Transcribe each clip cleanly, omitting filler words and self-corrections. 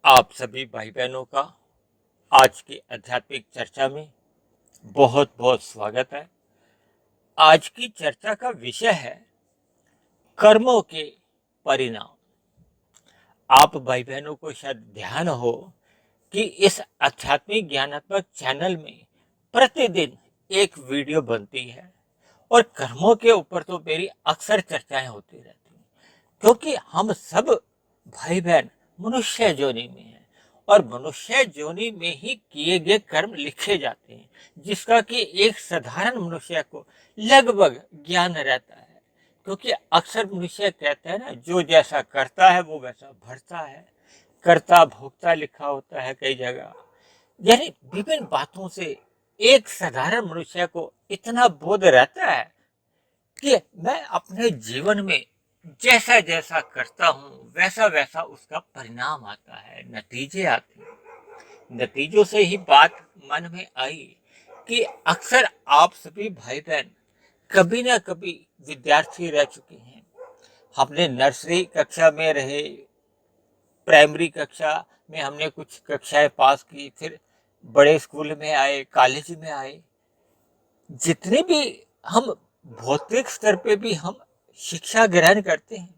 आप सभी भाई बहनों का आज की आध्यात्मिक चर्चा में बहुत बहुत स्वागत है। आज की चर्चा का विषय है कर्मों के परिणाम। आप भाई बहनों को शायद ध्यान हो कि इस आध्यात्मिक ज्ञानात्मक चैनल में प्रतिदिन एक वीडियो बनती है और कर्मों के ऊपर तो मेरी अक्सर चर्चाएं होती रहती हैं, क्योंकि हम सब भाई बहन मनुष्य योनि में हैं और मनुष्य योनि में ही किए गए कर्म लिखे जाते हैं, जिसका कि एक साधारण मनुष्य को लगभग ज्ञान रहता है। क्योंकि अक्सर मनुष्य कहते हैं ना, जो जैसा करता है वो वैसा भरता है। कर्ता भोक्ता लिखा होता है कई जगह। यानी विभिन्न बातों से एक साधारण मनुष्य को इतना बोध रहता है कि मैं अपने जीवन में जैसा जैसा करता हूँ वैसा वैसा उसका परिणाम आता है, नतीजे आते हैं। नतीजों से ही बात मन में आई कि अक्सर आप सभी भाई बहन कभी ना कभी विद्यार्थी रह चुके हैं। हमने नर्सरी कक्षा में रहे, प्राइमरी कक्षा में हमने कुछ कक्षाएं पास की, फिर बड़े स्कूल में आए, कॉलेज में आए। जितने भी हम भौतिक स्तर पे भी हम शिक्षा ग्रहण करते हैं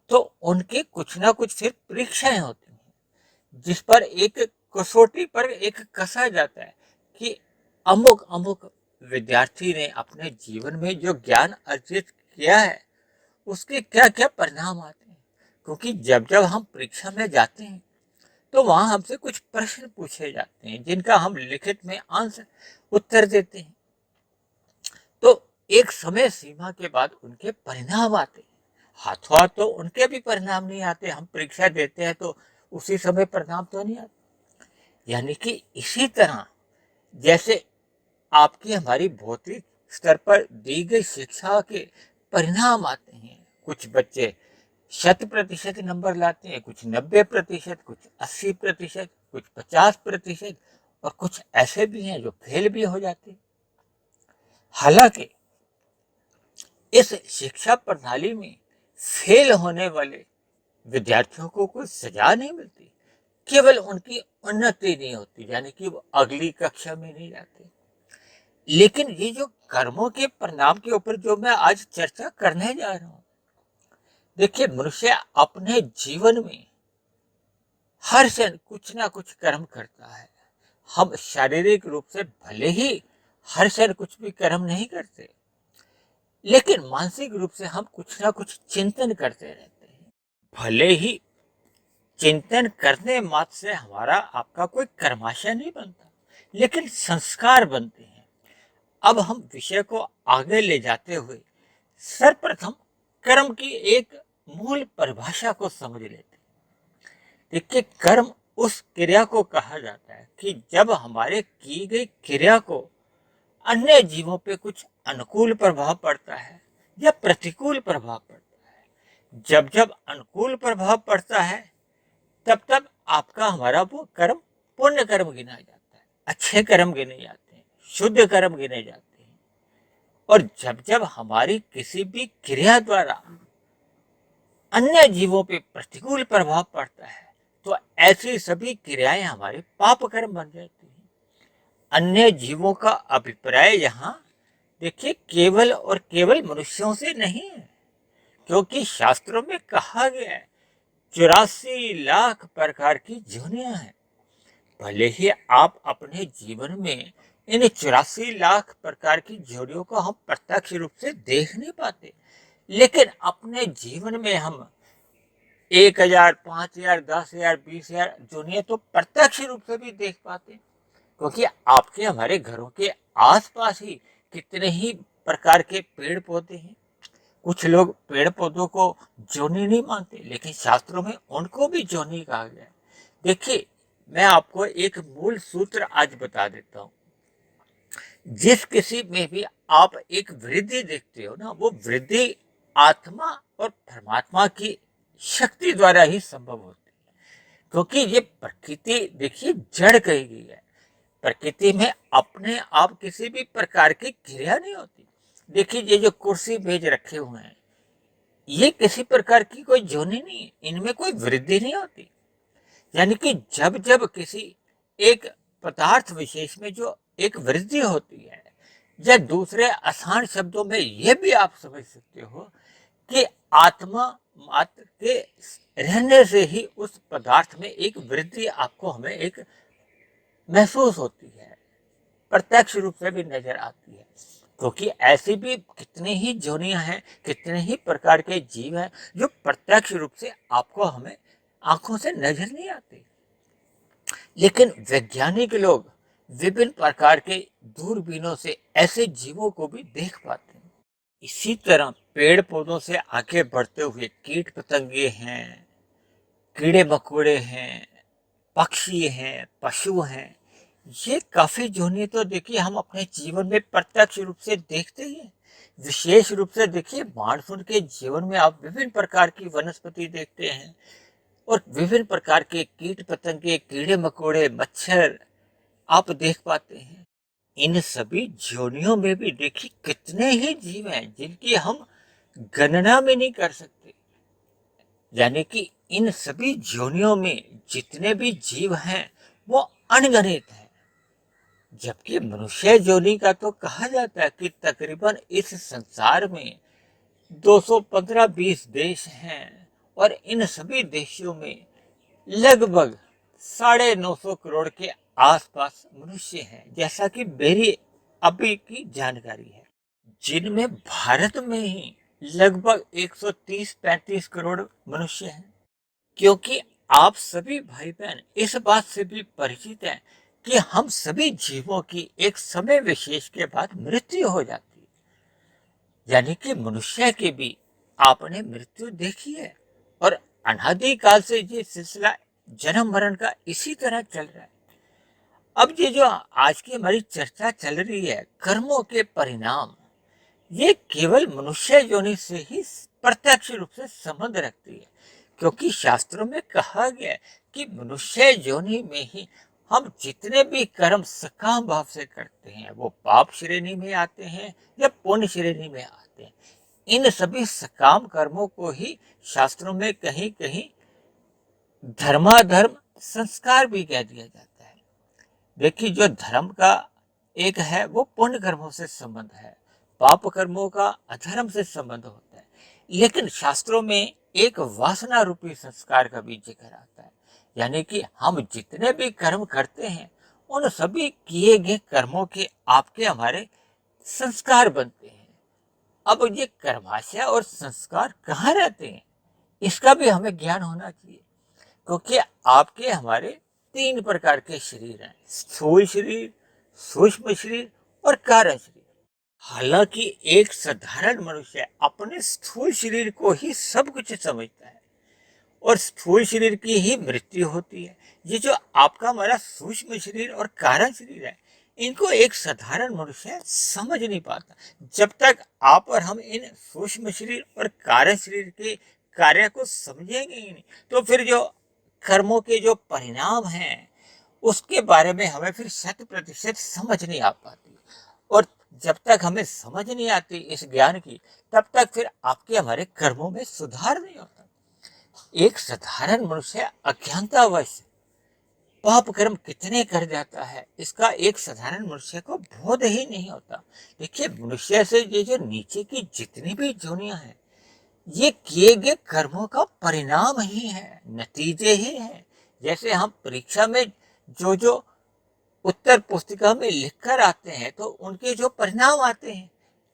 तो उनके कुछ ना कुछ फिर परीक्षाएं होती हैं, जिस पर एक कसौटी पर एक कसा जाता है कि अमुक अमुक विद्यार्थी ने अपने जीवन में जो ज्ञान अर्जित किया है उसके क्या क्या परिणाम आते हैं। क्योंकि जब जब हम परीक्षा में जाते हैं तो वहां हमसे कुछ प्रश्न पूछे जाते हैं, जिनका हम लिखित में आंसर उत्तर देते हैं। तो एक समय सीमा के बाद उनके परिणाम आते हैं। हाथों हाथ तो उनके भी परिणाम नहीं आते। हम परीक्षा देते हैं तो उसी समय परिणाम तो नहीं आते। यानी कि इसी तरह जैसे आपकी हमारी भौतिक स्तर पर दी गई शिक्षा के परिणाम आते हैं। कुछ बच्चे 100% नंबर लाते हैं, कुछ 90%, कुछ 80%, कुछ 50%, और कुछ ऐसे भी हैं जो फेल भी हो जाते हैं। हालांकि इस शिक्षा प्रणाली में फेल होने वाले विद्यार्थियों को कोई सजा नहीं मिलती, केवल उनकी उन्नति नहीं होती, यानी कि वो अगली कक्षा में नहीं जाते। लेकिन ये जो कर्मों के परिणाम के ऊपर जो मैं आज चर्चा करने जा रहा हूं, देखिए मनुष्य अपने जीवन में हर क्षण कुछ ना कुछ कर्म करता है। हम शारीरिक रूप से भले ही हर क्षण कुछ भी कर्म नहीं करते, लेकिन मानसिक रूप से हम कुछ ना कुछ चिंतन करते रहते हैं। भले ही चिंतन करने मात्र से हमारा आपका कोई कर्माशय नहीं बनता, लेकिन संस्कार बनते हैं। अब हम विषय को आगे ले जाते हुए सर्वप्रथम कर्म की एक मूल परिभाषा को समझ लेते हैं। देखिए, कर्म उस क्रिया को कहा जाता है कि जब हमारे की गई क्रिया को अन्य जीवों पे कुछ अनुकूल प्रभाव पड़ता है या प्रतिकूल प्रभाव पड़ता है। जब जब अनुकूल प्रभाव पड़ता है तब तब आपका हमारा वो कर्म पुण्य कर्म गिना जाता है, अच्छे कर्म गिने जाते हैं, शुद्ध कर्म गिने जाते हैं। और जब जब हमारी किसी भी क्रिया द्वारा अन्य जीवों पे प्रतिकूल प्रभाव पड़ता है तो ऐसी सभी क्रियाएं हमारे पाप कर्म बन जाती हैं। अन्य जीवों का अभिप्राय यहाँ देखिए केवल और केवल मनुष्यों से नहीं है, क्योंकि शास्त्रों में कहा गया है 84 लाख प्रकार की जोनियां हैं। भले ही आप अपने जीवन में इन 84 लाख प्रकार की जोड़ियों को हम प्रत्यक्ष रूप से देख नहीं पाते, लेकिन अपने जीवन में हम 1000, 5000, 10,000, 20,000 जोनियां तो प्रत्यक्ष रूप से भी देख पाते हैं। क्योंकि आपके हमारे घरों के आसपास ही कितने ही प्रकार के पेड़ पौधे हैं। कुछ लोग पेड़ पौधों को जोनी नहीं मानते, लेकिन शास्त्रों में उनको भी जोनी कहा गया है। देखिए, मैं आपको एक मूल सूत्र आज बता देता हूँ। जिस किसी में भी आप एक वृद्धि देखते हो ना, वो वृद्धि आत्मा और परमात्मा की शक्ति द्वारा ही संभव होती है। क्योंकि ये प्रकृति देखिए जड़ कही गई है। प्रकृति में अपने आप किसी भी प्रकार की क्रिया नहीं होती। देखिए, ये जो कुर्सी मेज रखे हुए हैं, ये किसी प्रकार की कोई जोनी नहीं है, इनमें कोई वृद्धि नहीं होती। यानी कि जब जब किसी एक पदार्थ विशेष में जो एक वृद्धि होती है, या दूसरे आसान शब्दों में यह भी आप समझ सकते हो कि आत्मा मात्र के रहने से ही उस पदार्थ में एक वृद्धि आपको हमें एक महसूस होती है, प्रत्यक्ष रूप से भी नजर आती है। क्योंकि ऐसी भी कितनी ही जोनियां हैं, कितने ही प्रकार के जीव हैं जो प्रत्यक्ष रूप से आपको हमें आंखों से नजर नहीं आते, लेकिन वैज्ञानिक लोग विभिन्न प्रकार के दूरबीनों से ऐसे जीवों को भी देख पाते हैं। इसी तरह पेड़ पौधों से आगे बढ़ते हुए कीट पतंगे हैं, कीड़े मकोड़े हैं, पक्षी हैं, पशु हैं, ये काफी जोनियां तो देखिए हम अपने जीवन में प्रत्यक्ष रूप से देखते ही हैं। विशेष रूप से देखिए मानसून के जीवन में आप विभिन्न प्रकार की वनस्पति देखते हैं, और विभिन्न प्रकार के कीट पतंगे, कीड़े मकोड़े, मच्छर आप देख पाते हैं। इन सभी जोनियों में भी देखिए कितने ही जीव हैं जिनकी हम गणना में नहीं कर सकते। यानी कि इन सभी जोनियों में जितने भी जीव हैं वो अनगिनत हैं। जबकि मनुष्य जोनी का तो कहा जाता है कि तकरीबन इस संसार में 215-20 देश हैं, और इन सभी देशों में लगभग 950 करोड़ के आसपास मनुष्य हैं, जैसा कि मेरी अभी की जानकारी है, जिनमें भारत में ही लगभग 130-35 करोड़ मनुष्य हैं। क्योंकि आप सभी भाई बहन इस बात से भी परिचित हैं कि हम सभी जीवों की एक समय विशेष के बाद मृत्यु हो जाती है। यानी कि मनुष्य की भी आपने मृत्यु देखी है, और अनादिकाल से ये सिलसिला जन्म मरण का इसी तरह चल रहा है। अब ये जो आज की हमारी चर्चा चल रही है कर्मों के परिणाम, ये केवल मनुष्य योनि से ही प्रत्यक्ष रूप से संबंध रखती है। क्योंकि शास्त्रों में कहा गया है कि मनुष्य योनि में ही हम जितने भी कर्म सकाम भाव से करते हैं वो पाप श्रेणी में आते हैं या पुण्य श्रेणी में आते हैं। इन सभी सकाम कर्मों को ही शास्त्रों में कहीं कहीं धर्माधर्म संस्कार भी कह दिया जाता है। देखिए जो धर्म का एक है वो पुण्य कर्मों से संबंध है, पाप कर्मों का अधर्म से संबंध होता है। लेकिन शास्त्रों में एक वासना रूपी संस्कार का भी जिक्र आता है। यानी कि हम जितने भी कर्म करते हैं उन सभी किए गए कर्मों के आपके हमारे संस्कार बनते हैं। अब ये कर्माशय और संस्कार कहाँ रहते हैं इसका भी हमें ज्ञान होना चाहिए। क्योंकि आपके हमारे 3 प्रकार के शरीर हैं, स्थूल शरीर, सूक्ष्म शरीर और कारण शरीर। हालांकि एक साधारण मनुष्य अपने स्थूल शरीर को ही सब कुछ समझता है और स्थूल शरीर की ही मृत्यु होती है। ये जो आपका हमारा सूक्ष्म शरीर और कारण शरीर है इनको एक साधारण मनुष्य समझ नहीं पाता। जब तक आप और हम इन सूक्ष्म शरीर और कारण शरीर के कार्य को समझेंगे ही नहीं तो फिर जो कर्मों के जो परिणाम हैं उसके बारे में हमें फिर 100% समझ नहीं आ पाती। और जब तक हमें समझ नहीं आती इस ज्ञान की तब तक फिर आपके हमारे कर्मों में सुधार नहीं होता। एक साधारण मनुष्य अज्ञानतावश पाप कर्म कितने कर जाता है इसका एक साधारण मनुष्य को बोध ही नहीं होता। देखिए मनुष्य से ये जो नीचे की जितनी भी जोनियां हैं ये किए गए कर्मों का परिणाम ही है, नतीजे ही हैं। जैसे हम परीक्षा में जो उत्तर पुस्तिका में लिखकर आते हैं तो उनके जो परिणाम आते हैं,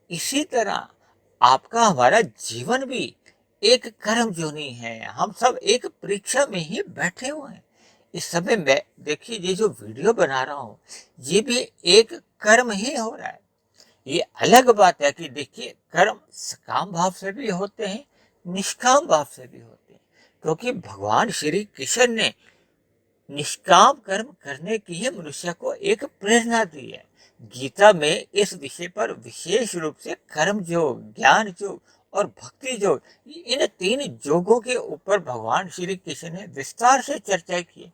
इसी तरह आपका हमारा जीवन भी एक कर्म जोनी है। हम सब एक परीक्षा में ही बैठे हुए हैं। इस समय मैं देखिए ये जो वीडियो बना रहा हूँ ये भी एक कर्म ही हो रहा है। ये अलग बात है कि देखिए कर्म सकाम भाव से भी होते हैं, निष्काम भाव से भी होते हैं। क्योंकि भगवान श्री कृष्ण ने निष्काम कर्म करने की ही मनुष्य को एक प्रेरणा दी है। गीता में इस विषय पर विशेष रूप से कर्म योग, ज्ञान योग और भक्ति योग, इन 3 योगों के ऊपर भगवान श्री कृष्ण ने विस्तार से चर्चा की।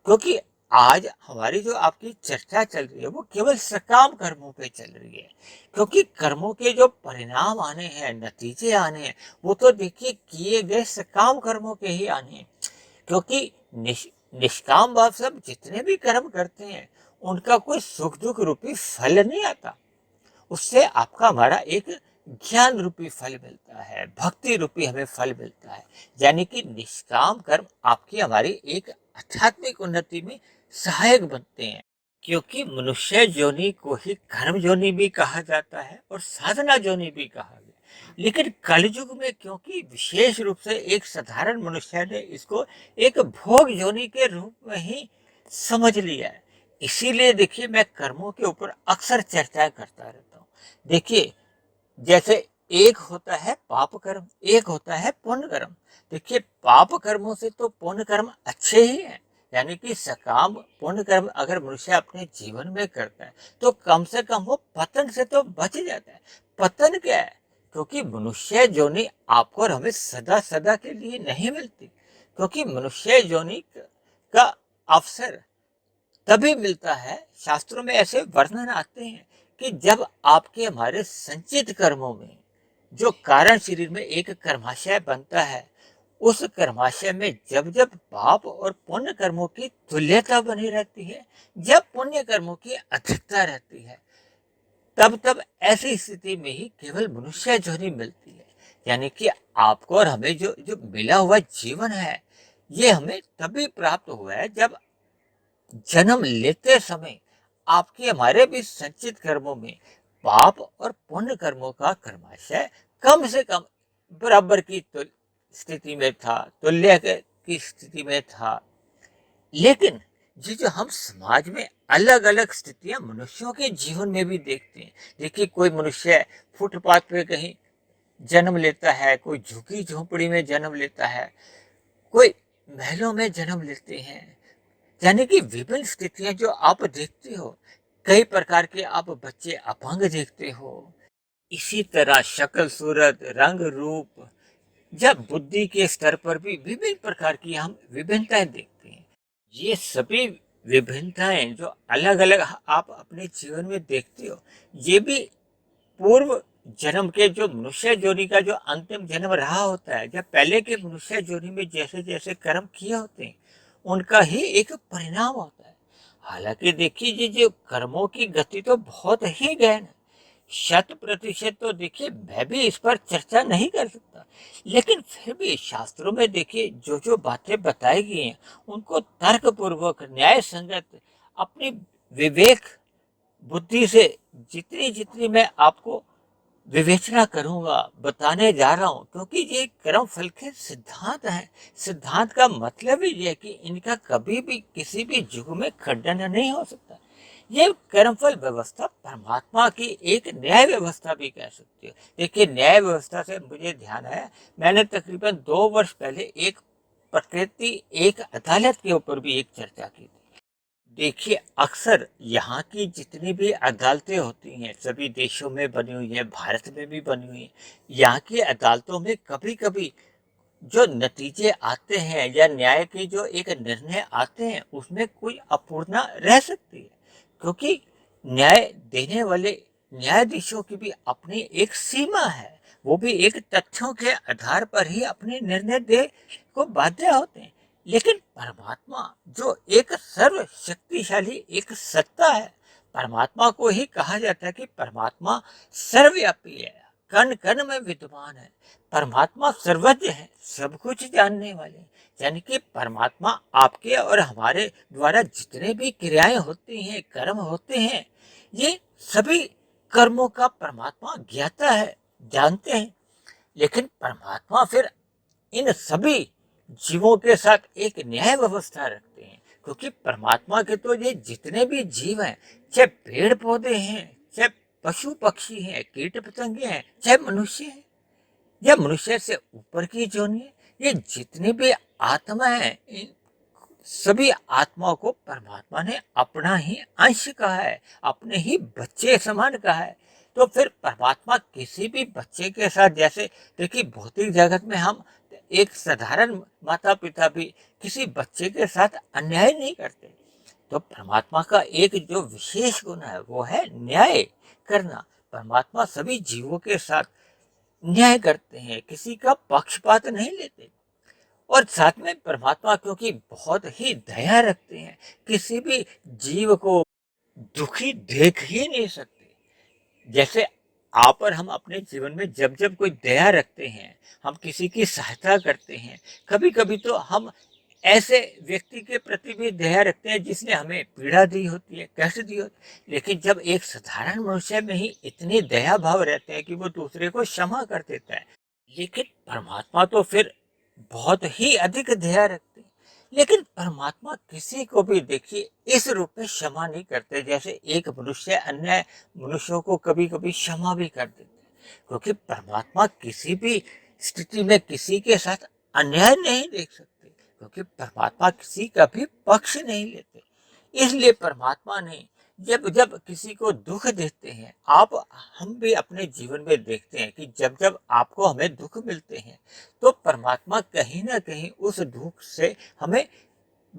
क्योंकि आज हमारी जो आपकी चर्चा चल रही है वो केवल सकाम कर्मों पे चल रही है। क्योंकि कर्मों के जो परिणाम आने हैं, नतीजे आने हैं, वो तो देखिए किए गए सकाम कर्मों के ही आने हैं। क्योंकि निष्काम भाव से हम जितने भी कर्म करते हैं उनका कोई सुख दुख रूपी फल नहीं आता। उससे आपका हमारा एक ज्ञान रूपी फल मिलता है, भक्ति रूपी हमें फल मिलता है। यानी कि निष्काम कर्म आपकी हमारी एक आध्यात्मिक उन्नति में सहायक बनते हैं। क्योंकि मनुष्य जोनि को ही कर्म जोनि भी कहा जाता है और साधना जोनि भी कहा गया। लेकिन कलयुग में क्योंकि विशेष रूप से एक साधारण मनुष्य ने इसको एक भोग जोनि के रूप में ही समझ लिया है। इसीलिए देखिए मैं कर्मों के ऊपर अक्सर चर्चाएं करता रहता हूँ। देखिए जैसे एक होता है पाप कर्म, एक होता है पुण्य कर्म। देखिए पाप कर्मों से तो पुण्य कर्म अच्छे ही हैं, यानी कि सकाम पुण्य कर्म अगर मनुष्य अपने जीवन में करता है तो कम से कम वो पतन से तो बच जाता है। पतन क्या है? क्योंकि मनुष्य जोनि आपको और हमें सदा सदा के लिए नहीं मिलती, क्योंकि मनुष्य जोनि का अवसर तभी मिलता है, शास्त्रों में ऐसे वर्णन आते हैं कि जब आपके हमारे संचित कर्मों में जो कारण शरीर में एक कर्माशय बनता है, उस कर्माशय में जब जब पाप और पुण्य कर्मों की तुल्यता बनी रहती है, जब पुण्य कर्मों की अधिकता रहती है, तब तब ऐसी स्थिति में ही केवल मनुष्य जोनि मिलती है। यानी कि आपको और हमें जो जो मिला हुआ जीवन है, ये हमें तभी प्राप्त हुआ है जब जन्म लेते समय आपके हमारे भी संचित कर्मों में पाप और पुण्य कर्मों का कर्माशय कम से कम बराबर की स्थिति में था, तुल्य की स्थिति में था। लेकिन ये जो हम समाज में अलग अलग स्थितियां मनुष्यों के जीवन में भी देखते हैं। देखिए कोई मनुष्य फुटपाथ पे कहीं जन्म लेता है, कोई झुग्गी झोंपड़ी में जन्म लेता है, कोई महलों में जन्म लेते हैं। यानी कि विभिन्न स्थितियां जो आप देखते हो, कई प्रकार के आप बच्चे अपंग देखते हो। इसी तरह शक्ल सूरत रंग रूप जब बुद्धि के स्तर पर भी विभिन्न प्रकार की हम विभिन्नताएं देखते हैं। ये सभी विभिन्नताएं जो अलग अलग आप अपने जीवन में देखते हो, ये भी पूर्व जन्म के जो मनुष्य जोनि का जो अंतिम जन्म रहा होता है, जब पहले के मनुष्य जोनि में जैसे जैसे कर्म किए होते हैं उनका ही एक परिणाम होता है। हालांकि देखिए ये जो कर्मों की गति तो बहुत ही गहन है, 100% तो देखिए मैं भी इस पर चर्चा नहीं कर सकता, लेकिन फिर भी शास्त्रों में देखिए जो जो बातें बताई गई हैं उनको तर्क पूर्वक न्याय संगत अपनी विवेक बुद्धि से जितनी जितनी मैं आपको विवेचना करूंगा बताने जा रहा हूं, क्योंकि ये कर्म फल के सिद्धांत हैं। सिद्धांत का मतलब ही ये है कि इनका कभी भी किसी भी युग में खंडन नहीं हो सकता। ये कर्मफल व्यवस्था परमात्मा की एक न्याय व्यवस्था भी कह सकते हो। देखिए न्याय व्यवस्था से मुझे ध्यान है, मैंने तकरीबन 2 वर्ष पहले एक प्रकृति एक अदालत के ऊपर भी एक चर्चा की थी। देखिए अक्सर यहाँ की जितनी भी अदालतें होती हैं सभी देशों में बनी हुई है, भारत में भी बनी हुई है। यहाँ की अदालतों में कभी कभी जो नतीजे आते हैं या न्याय के जो एक निर्णय आते हैं उसमें कोई अपूर्णता रह सकती है, क्योंकि न्याय देने वाले न्यायाधीशों की भी अपनी एक सीमा है। वो भी एक तथ्यों के आधार पर ही अपने निर्णय दे को बाध्य होते हैं। लेकिन परमात्मा जो एक सर्वशक्तिशाली एक सत्ता है, परमात्मा को ही कहा जाता है कि परमात्मा सर्वव्यापी है, कण कण में विद्यमान है। परमात्मा सर्वज्ञ है, सब कुछ जानने वाले। यानी कि परमात्मा आपके और हमारे द्वारा जितने भी क्रियाएं होती हैं कर्म होते हैं, ये सभी कर्मों का परमात्मा ज्ञाता है, जानते हैं। लेकिन परमात्मा फिर इन सभी जीवों के साथ एक न्याय व्यवस्था रखते हैं, क्योंकि परमात्मा के तो ये जितने भी जीव हैं, चाहे पेड़ पौधे हैं, चाहे पशु पक्षी हैं, कीट पतंगे हैं, चाहे मनुष्य हैं या मनुष्य से ऊपर की जोनि है, ये जितनी भी आत्मा है, इन सभी आत्माओं को परमात्मा ने अपना ही अंश कहा है, अपने ही बच्चे समान कहा है। तो फिर परमात्मा किसी भी बच्चे के साथ, जैसे देखिए भौतिक जगत में हम एक साधारण माता पिता भी किसी बच्चे के साथ अन्याय नहीं करते, तो परमात्मा का एक जो विशेष गुण है वो है न्याय करना। परमात्मा सभी जीवों के साथ न्याय करते हैं, किसी का पक्षपात नहीं लेते। और साथ में परमात्मा क्योंकि बहुत ही दया रखते हैं, किसी भी जीव को दुखी देख ही नहीं सकते। जैसे आप और हम अपने जीवन में जब जब कोई दया रखते हैं, हम किसी की सहायता करते हैं, कभी कभी तो हम ऐसे व्यक्ति के प्रति भी दया रखते हैं जिसने हमें पीड़ा दी होती है, कष्ट दी होती है, लेकिन जब एक साधारण मनुष्य में ही इतनी दया भाव रहते हैं कि वो दूसरे को क्षमा कर देता है, लेकिन परमात्मा तो फिर बहुत ही अधिक दया रखते हैं। लेकिन परमात्मा किसी को भी देखिए इस रूप में क्षमा नहीं करते जैसे एक मनुष्य अन्य मनुष्यों को कभी कभी क्षमा भी कर देते हैं, क्योंकि परमात्मा किसी भी स्थिति में किसी के साथ अन्याय नहीं देख सकते, क्योंकि परमात्मा किसी का भी पक्ष नहीं लेते। इसलिए परमात्मा ने जब जब किसी को दुख देते हैं, आप हम भी अपने जीवन में देखते हैं कि जब जब आपको हमें दुख मिलते हैं तो परमात्मा कहीं ना कहीं उस दुख से हमें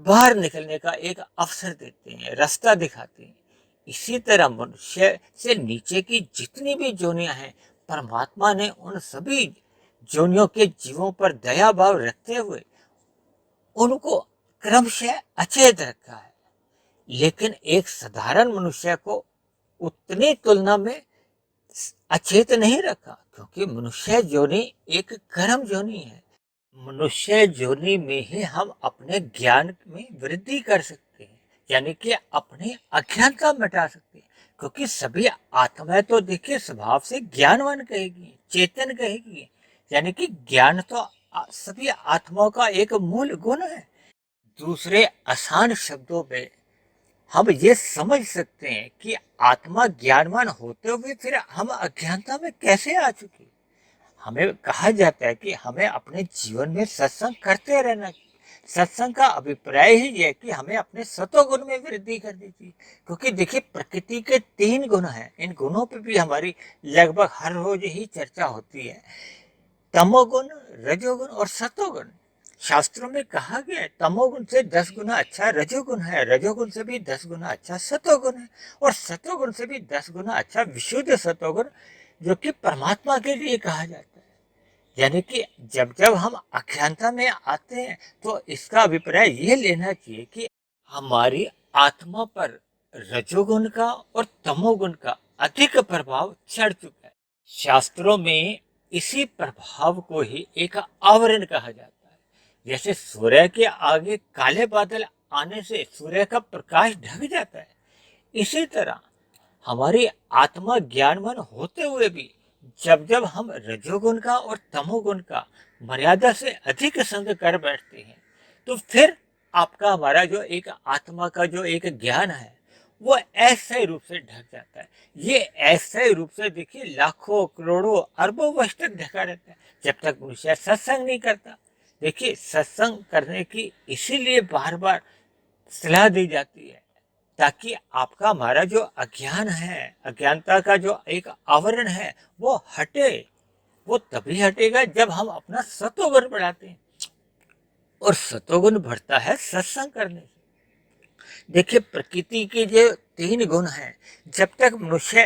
बाहर निकलने का एक अवसर देते हैं, रास्ता दिखाते हैं। इसी तरह मनुष्य से नीचे की जितनी भी जोनियां हैं, परमात्मा ने उन सभी जोनियों के जीवों पर दया भाव रखते हुए उनको क्रमशः अचेत रखा है। लेकिन एक साधारण मनुष्य को उतनी तुलना में अचेत नहीं रखा, क्योंकि मनुष्य जोनि एक कर्म जोनि है। मनुष्य जोनि में ही हम अपने ज्ञान में वृद्धि कर सकते हैं, यानी कि अपनी अज्ञानता मिटा सकते हैं, क्योंकि सभी आत्माएं तो देखिए स्वभाव से ज्ञानवान कहेगी, चेतन कहेगी, यानी कि ज्ञान तो सभी आत्माओं का एक मूल गुण है। दूसरे आसान शब्दों में हम ये समझ सकते हैं कि आत्मा ज्ञानवान होते हुए फिर हम अज्ञानता में कैसे आ चुके। हमें कहा जाता है कि हमें अपने जीवन में सत्संग करते रहना चाहिए। सत्संग का अभिप्राय ही है कि हमें अपने सतोगुण में वृद्धि करनी चाहिए, क्योंकि देखिए प्रकृति के 3 गुण हैं, इन गुणों पे भी हमारी लगभग हर रोज ही चर्चा होती है। तमोगुण, रजोगुण और सतोगुण। शास्त्रों में कहा गया है तमोगुण से 10 गुना अच्छा रजोगुण है, रजोगुण से भी 10 गुना अच्छा सतोगुण है, और सतोगुण से भी 10 गुना अच्छा विशुद्ध सतोगुण, जो कि परमात्मा के लिए कहा जाता है। यानी कि जब जब हम अज्ञानता में आते हैं तो इसका अभिप्राय यह लेना चाहिए कि हमारी आत्मा पर रजोगुण का और तमोगुण का अधिक प्रभाव चढ़ चुका है। शास्त्रों में इसी प्रभाव को ही एक आवरण कहा जाता है। जैसे सूर्य के आगे काले बादल आने से सूर्य का प्रकाश ढक जाता है, इसी तरह हमारी आत्मा ज्ञानवान होते हुए भी जब जब हम रजोगुण का और तमोगुण का मर्यादा से अधिक संग कर बैठते हैं, तो फिर आपका हमारा जो एक आत्मा का जो एक ज्ञान है वो ऐसे रूप से ढक जाता है। ये ऐसे रूप से देखिए लाखों करोड़ों अरबों वर्ष तक ढका रहता है, जब तक मनुष्य सत्संग नहीं करता। देखिए सत्संग करने की इसीलिए बार बार सलाह दी जाती है, ताकि आपका हमारा जो अज्ञान है, अज्ञानता का जो एक आवरण है वो हटे। वो तभी हटेगा जब हम अपना सतोगुण बढ़ाते हैं, और सतोगुण बढ़ता है सत्संग करने से। देखिए प्रकृति के जो 3 गुण हैं, जब तक मनुष्य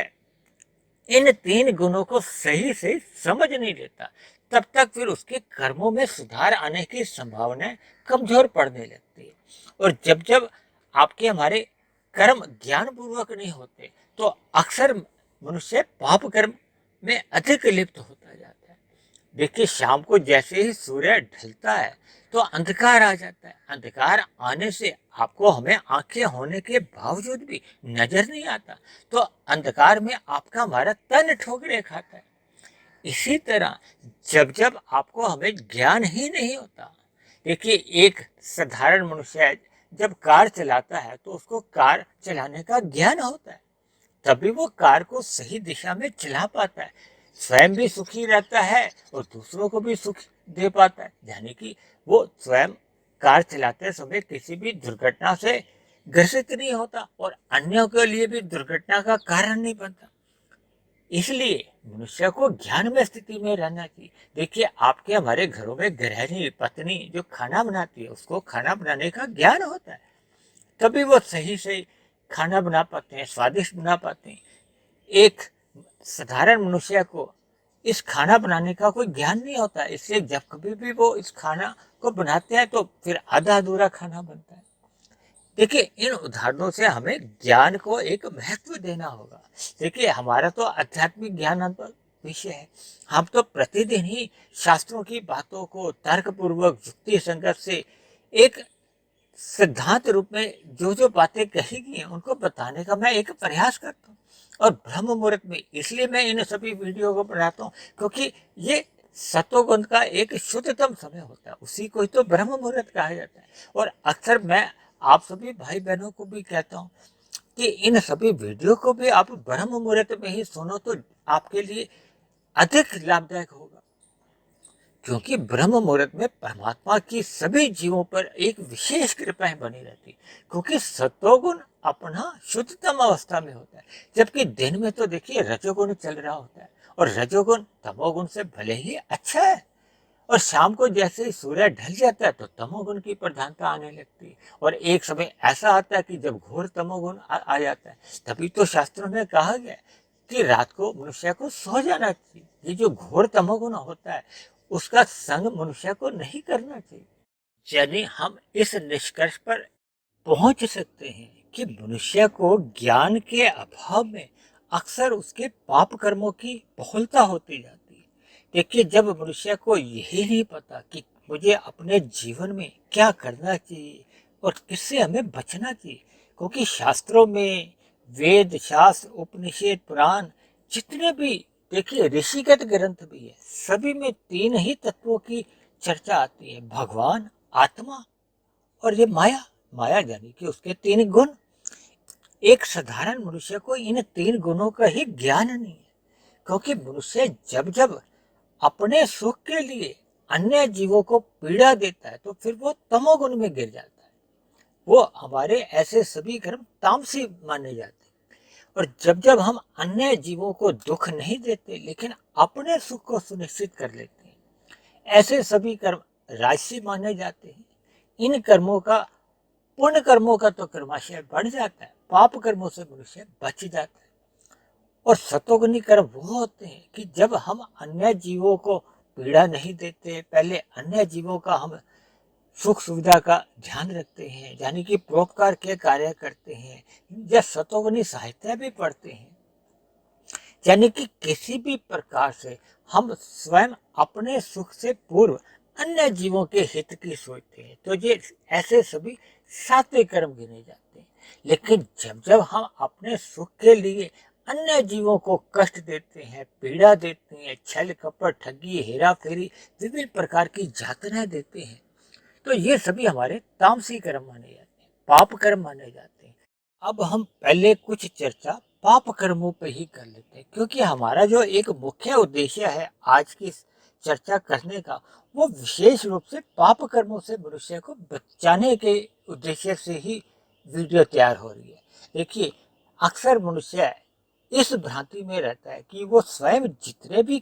इन 3 गुणों को सही से समझ नहीं लेता, तब तक फिर उसके कर्मों में सुधार आने की संभावनाएं कमजोर पड़ने लगती है। और जब जब आपके हमारे कर्म ज्ञान पूर्वक नहीं होते, तो अक्सर मनुष्य पाप कर्म में अधिक लिप्त होता जाता है। देखिए शाम को जैसे ही सूर्य ढलता है तो अंधकार आ जाता है। अंधकार आने से आपको हमें आंखें होने के बावजूद भी नजर नहीं आता, तो अंधकार में आपका हमारा तन ठोकरे खाता है। इसी तरह जब जब आपको हमें ज्ञान ही नहीं होता, देखिए एक साधारण मनुष्य जब कार चलाता है तो उसको कार चलाने का ज्ञान होता है, तभी वो कार को सही दिशा में चला पाता है, स्वयं भी सुखी रहता है और दूसरों को भी सुख दे पाता है। यानी कि वो स्वयं कार चलाते समय किसी भी दुर्घटना से ग्रसित नहीं होता और अन्यों के लिए भी दुर्घटना का कारण नहीं बनता। इसलिए मनुष्य को ज्ञान में स्थिति में रहना चाहिए। देखिए आपके हमारे घरों में गृहिणी पत्नी जो खाना बनाती है, उसको खाना बनाने का ज्ञान होता है, तभी वो सही से खाना बना पाते हैं, स्वादिष्ट बना पाते हैं। एक साधारण मनुष्य को इस खाना बनाने का कोई ज्ञान नहीं होता, इसलिए जब कभी भी वो इस खाना को बनाते हैं तो फिर आधा अधूरा खाना बनता है। देखिए, इन उदाहरणों से हमें ज्ञान को एक महत्व देना होगा। देखिए, हमारा तो आध्यात्मिक ज्ञान पर विषय है। हम तो प्रतिदिन ही शास्त्रों की बातों को तर्कपूर्वक युक्ति संगत से एक सिद्धांत रूप में जो जो बातें कही गई हैं उनको बताने का मैं एक प्रयास करता हूँ। और ब्रह्म मुहूर्त में इसलिए मैं इन सभी वीडियो को बनाता हूँ क्योंकि ये सतोगुण का एक शुद्धतम समय होता है, उसी को ही तो ब्रह्म मुहूर्त कहा जाता है। और अक्सर मैं आप सभी भाई बहनों को भी कहता हूँ कि इन सभी वीडियो को भी आप ब्रह्म मुहूर्त में ही सुनो तो आपके लिए अधिक लाभदायक होगा, क्योंकि ब्रह्म मुहूर्त में परमात्मा की सभी जीवों पर एक विशेष कृपाएं बनी रहती, क्योंकि सत्वगुण अपना शुद्धतम अवस्था में होता है, जबकि दिन में तो देखिए रजोगुण चल रहा होता है और रजोगुण तमोगुण से भले ही अच्छा है। और शाम को जैसे ही सूर्य ढल जाता है तो तमोगुण की प्रधानता आने लगती है और एक समय ऐसा आता है कि जब घोर तमोगुण आ जाता है। तभी तो शास्त्रों में कहा गया कि रात को मनुष्य को सो जाना चाहिए। ये जो घोर तमोगुण होता है उसका संग मनुष्य को नहीं करना चाहिए। यानी हम इस निष्कर्ष पर पहुंच सकते हैं कि मनुष्य को ज्ञान के अभाव में अक्सर उसके पाप कर्मों की बहुलता होती जाती है। देखिए, जब मनुष्य को यही नहीं पता कि मुझे अपने जीवन में क्या करना चाहिए और किससे हमें बचना चाहिए, क्योंकि शास्त्रों में वेद शास्त्र उपनिषद पुराण जितने भी देखिए ऋषिगत ग्रंथ भी है, सभी में तीन ही तत्वों की चर्चा आती है, भगवान, आत्मा और ये माया। माया यानी कि उसके तीन गुण। एक साधारण मनुष्य को इन तीन गुणों का ही ज्ञान नहीं है, क्योंकि मनुष्य जब जब अपने सुख के लिए अन्य जीवों को पीड़ा देता है तो फिर वो तमोगुण में गिर जाता है। वो हमारे ऐसे सभी कर्म तामसी माने जाते हैं। और जब जब हम अन्य जीवों को दुख नहीं देते लेकिन अपने सुख को सुनिश्चित कर लेते हैं, ऐसे सभी कर्म राजसी माने जाते हैं। इन कर्मों का पुण्य कर्मों का तो कर्माशय बढ़ जाता है, पाप कर्मों से मनुष्य बच जाता है। और सतोगुणी कर्म वो होते हैं कि जब हम अन्य जीवों को पीड़ा नहीं देते, पहले अन्य जीवों का हम सुख सुविधा का ध्यान रखते हैं, यानी कि परोपकार के कार्य करते हैं, या सतोगुणी साहित्य भी पढ़ते हैं, यानी कि किसी भी प्रकार से हम स्वयं अपने सुख से पूर्व अन्य जीवों के हित की सोचते हैं, तो ये ऐसे सभी सात्विक कर्म गिने जाते हैं। लेकिन जब जब हम अपने सुख के लिए अन्य जीवों को कष्ट देते हैं, पीड़ा देते हैं, छल कपट ठगी हेरा फेरी विभिन्न प्रकार की यातनाएं देते हैं, तो ये सभी हमारे तामसी कर्म माने जाते हैं, पाप कर्म माने जाते हैं। अब हम पहले कुछ चर्चा पाप कर्मों पे ही कर लेते हैं, क्योंकि हमारा जो एक मुख्य उद्देश्य है आज की चर्चा करने का, वो विशेष रूप से पाप कर्मों से मनुष्य को बचाने के उद्देश्य से ही वीडियो तैयार हो रही है। देखिए, अक्सर मनुष्य इस भ्रांति में रहता है कि वो स्वयं जितने भी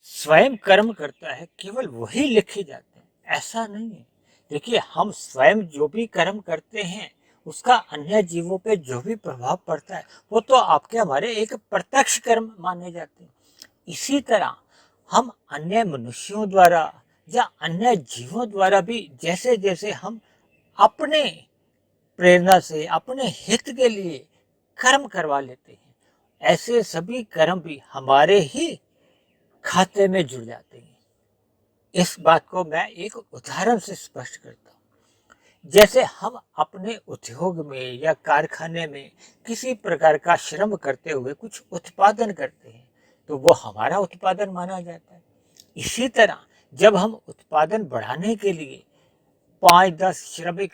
स्वयं कर्म करता है केवल वही लिखे जाते हैं। ऐसा नहीं है। देखिए, हम स्वयं जो भी कर्म करते हैं उसका अन्य जीवों पे जो भी प्रभाव पड़ता है वो तो आपके हमारे एक प्रत्यक्ष कर्म माने जाते हैं। इसी तरह हम अन्य मनुष्यों द्वारा या अन्य जीवों द्वारा भी जैसे जैसे हम अपने प्रेरणा से अपने हित के लिए कर्म करवा लेते हैं, ऐसे सभी कर्म भी हमारे ही खाते में जुड़ जाते हैं। इस बात को मैं एक उदाहरण से स्पष्ट करता हूँ। जैसे हम अपने उद्योग में या कारखाने में किसी प्रकार का श्रम करते हुए कुछ उत्पादन करते हैं तो वो हमारा उत्पादन माना जाता है। इसी तरह जब हम उत्पादन बढ़ाने के लिए 5-10 श्रमिक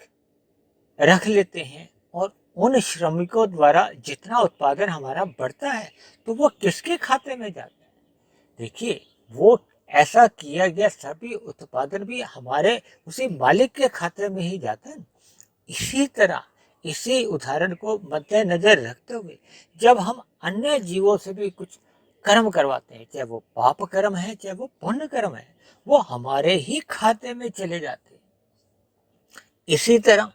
रख लेते हैं और उन श्रमिकों द्वारा जितना उत्पादन हमारा बढ़ता है तो वो किसके खाते में जाता है? देखिए, वो ऐसा किया गया सभी उत्पादन भी हमारे उसी मालिक के खाते में ही जाता है। इसी तरह इसी उदाहरण को मद्देनजर रखते हुए जब हम अन्य जीवों से भी कुछ कर्म करवाते हैं, चाहे वो पाप कर्म है चाहे वो पुण्य कर्म है, वो हमारे ही खाते में चले जाते हैं। इसी तरह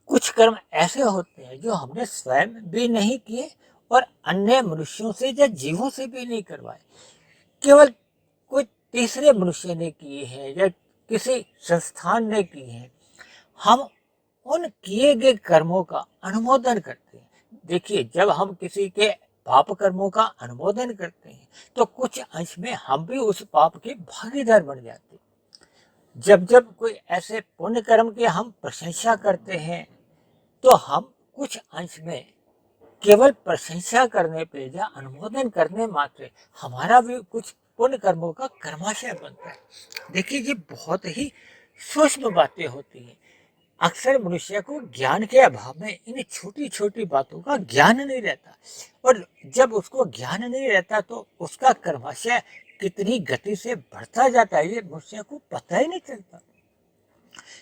कुछ कर्म ऐसे होते हैं जो हमने स्वयं भी नहीं किए और अन्य मनुष्यों से या जीवों से भी नहीं करवाए, केवल तीसरे मनुष्य ने किए हैं या किसी संस्थान ने किए हैं, हम उन किए गए कर्मों का अनुमोदन करते हैं। देखिए, जब हम किसी के पाप कर्मों का अनुमोदन करते हैं तो कुछ अंश में हम भी उस पाप के भागीदार बन जाते हैं। जब जब कोई ऐसे पुण्य कर्म की हम प्रशंसा करते हैं तो हम कुछ अंश में केवल प्रशंसा करने पे या अनुमोदन करने मात्र हमारा भी कुछ पुण्य कर्मों का कर्माशय बनता है। देखिए, ये बहुत ही सूक्ष्म बातें होती हैं। अक्सर मनुष्य को ज्ञान के अभाव में इन छोटी छोटी बातों का ज्ञान नहीं रहता, और जब उसको ज्ञान नहीं रहता तो उसका कर्माशय कितनी गति से बढ़ता जाता है ये मनुष्य को पता ही नहीं चलता।